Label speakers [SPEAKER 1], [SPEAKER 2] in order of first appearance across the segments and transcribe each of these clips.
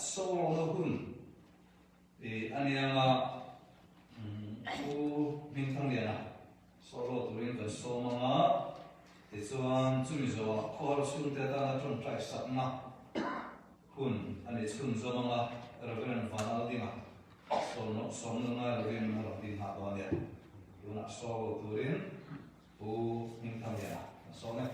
[SPEAKER 1] solo no hun anianga u min thang liana solo turin kan so manga te chuan chumi zo khor sur te ta na tron trai satna hun ani chun zo manga reverend vanal dinga so no som no nga rin mo din ha to ne yuna solo turin u min thang liana so ne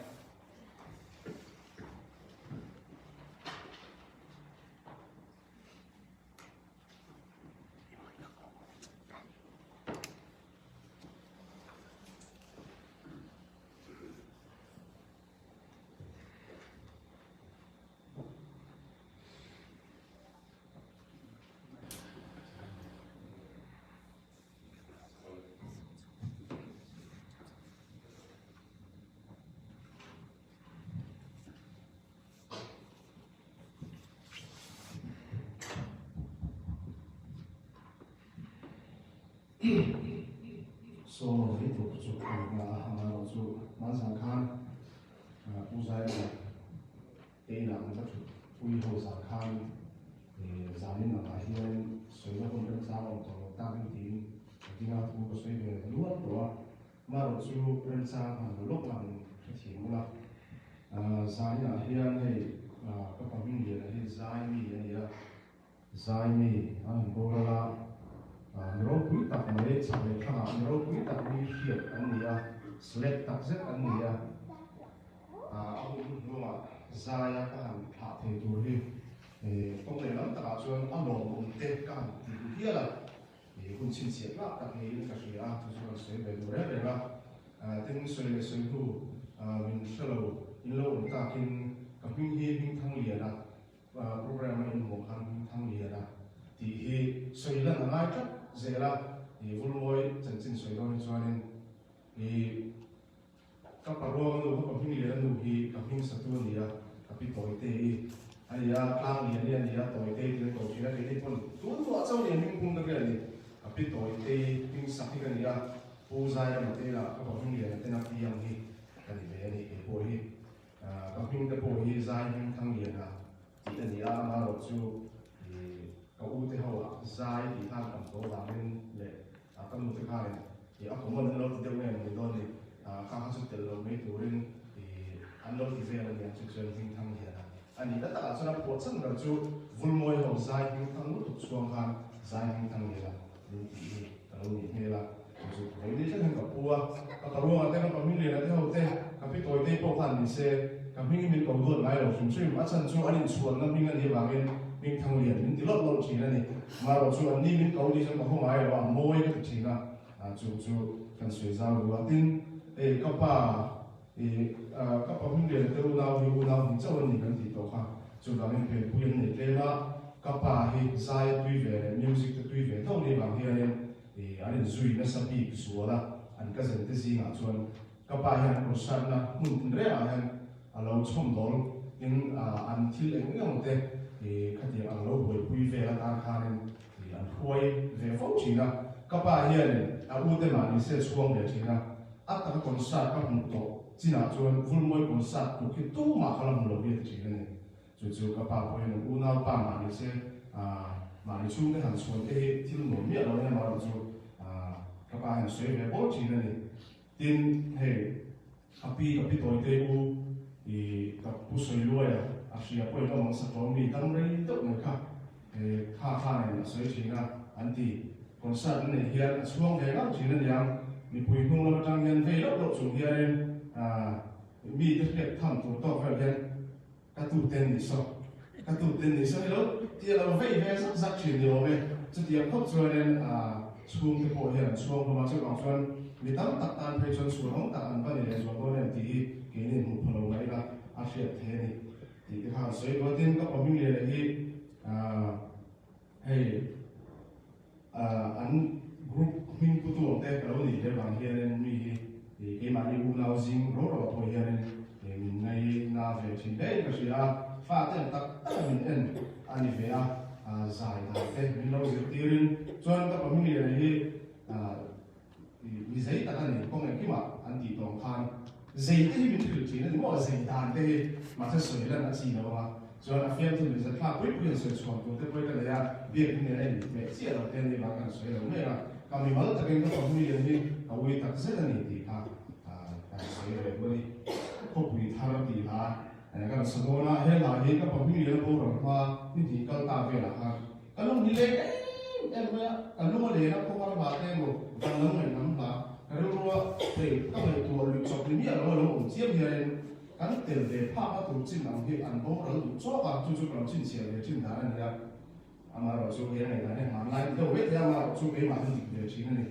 [SPEAKER 2] so itu cukup hama cu mansan khan uzai tei na ang chu ui ho sa khan zanin na hian soina kon ren sa ong to ta bin tin tinga tu ko soi be luan to ma ro chu ren sa han lok lang thi mula zai na hian hei ka pa bin le hi zai mi ya zai mi an bo la nero pui tak mai chale kha nero pui tak mi hiat an nia select tak zet an nia ông luôn mà zaya ka han tha the tur hi tong le lam ta chuan along um te kan ti hi la hun chin sia la tak ni ka ria tu chuan se be du re la tin soi le soi hu min shalo in lo ta kin ka ping hi hing thang lia la program in mo khan hing thang lia la ti hi soi la na ngai tak zela vulmoi chan chin soi lo chuanin ka parong lo ka ping le nu hi ka ping satu nia ka pi toi te aya tang lia nia toi te le ko chira le pon tu chau le ning pung ka ni ka pi toi te ping sakhi ka nia pu za ya ma te la ka ping le te na pi yang hi ka ni be ni e po hi ka ping te po hi za ning thang lia na ti nia ma ro chu ka u te ho zai ti than kam to da men le ka mu te kha ni a ko mon lo ti de men ni do ni ka ha su te lo me tu rin an lo ti ve la ni chu chen hing thang hi na ani da ta chuna po chen ra chu vul moi ho zai hing thang lu tu chuang khan zai hing thang hi la ni ti ka lo ni he la chu ai ni chen ka pu ka ro a te ka mi le la te ho te ka pi toi te po khan ni se ka mi mi ko do lai lo chum chim a chan chu ani chuan na mi ngan hi wa gen min thang lian min tilot lo chi na ni ma ro chu an ni min ko ni chen ko mai wa moi ka chi na chu kan sui za lu tin ka pa min lian te u na hin chau ni kan ti to kha chu da min pe pu yin ni te la ka pa hi zai tui ve music te tui ve tho ni bang hian an zui na sa pi su la an ka zen te si nga chuan ka pa hian ko san na mun re a hian a lo chom dol in an thil eng ngong te khati ang lo boi pui ve la ta khanin an khoi ve fo china ka pa hian a u te ma ni se chuang ve china a ta kon sa ka mu to china chuan vul moi kon sa ku ki tu ma khalam lo ve china ni chu ka pa po hian u na pa ma ni se ma ni chung te han chuan e thil mo mi lo ne ma ro chu ka pa hian soi ve bo china ni tin he api toi te u ka pu soi lo ya asia poi ka mang sa tom ni tam rei to ne kha ne soi china anti concert ne hian chuang ve ga china yang mi pui hung lo tang hian ve lo chu hian mi te hlek tham tu to ve hian ka tu ten ni so lo ti lo ve sak chin ni lo ve chu ti khop chuan chung te po hian chuang ko ma chu ang chuan mi tam tak tan pe chuan chu hong tak an ba ni le zo ko ne ti ke ni mu phalo mai la a hriat the ni ti te kha soi ko tin ka pa mi le hi hei an group min putu te ka lo ni le bang hian mi ke ma ni u nau jing ro to hian min nei na ve chin dei ka sia fa ten tak min en ani ve zai da te min lo zir tirin chuan ka pa mi le hi mi zai ta ani ko ngai ki ma an ti tong khan zai te min thil chin ni mo zai dan te ma se soi la na chi lo ma cho là phim thì mình sẽ phát quyết quyền sự chọn của tôi cái này việc như này mẹ chia đầu tiên thì bạn cần sửa đổi này là còn mình mới tập cái công việc như ở quy tắc rất là nhiều thì cần sửa đổi bởi không bị thay đổi thì cái số na hết là hết các công việc nó bao gồm qua những thì các ta về là cái lúc đi lên em cái lúc mà để nó không có bảo em một cái lúc mình nắm là cái lúc thì các bạn tuổi luyện tập thì biết là nó cũng chiếm nhiều cái tiền để phát nó cũng chính là cái ăn bố rồi cũng cho vào chú làm chính sự để chính là này mà rồi chú cái này này mà lại đâu biết ra mà chú cái mà thì để chính này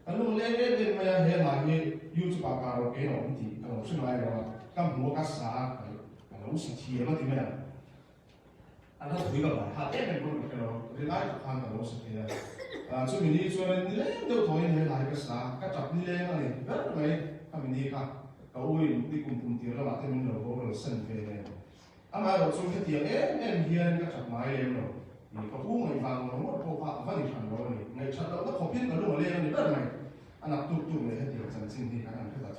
[SPEAKER 2] cái lúc lên mà hết là cái YouTube cả rồi cái nó thì nó xin lại rồi các mua các xã cái nó sẽ chia mất thì mấy anh nó thử gặp lại hạt em cũng cái đó cái này là hàng cái nó sẽ chia chú mình đi cho nên lên đâu thôi này lại cái xã các chập đi lên này rất là mấy các mình đi cả ôi đi cùng tiếng là bạn thấy mình đầu rồi sân về này mà rồi xuống cái tiếng em hiền các chặt máy em rồi thì có cú người vào nó một bộ phận phát triển đó này ngày sau đó nó không biết nó lúc mà lên thì rất là anh làm tụt này hết tiếng dần sinh thì anh làm cái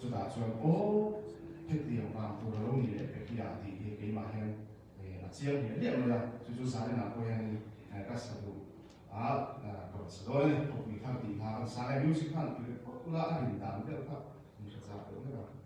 [SPEAKER 2] chúng ta cho ô hết tiếng vào phụ nữ thì để cái kia thì cái mà hen là chiếm thì liệu là chú sáng là cô hen các sản phẩm còn sau đó này không bị tham thì tham sáng music fan thì cũng là anh làm được không? Mình sẽ ra được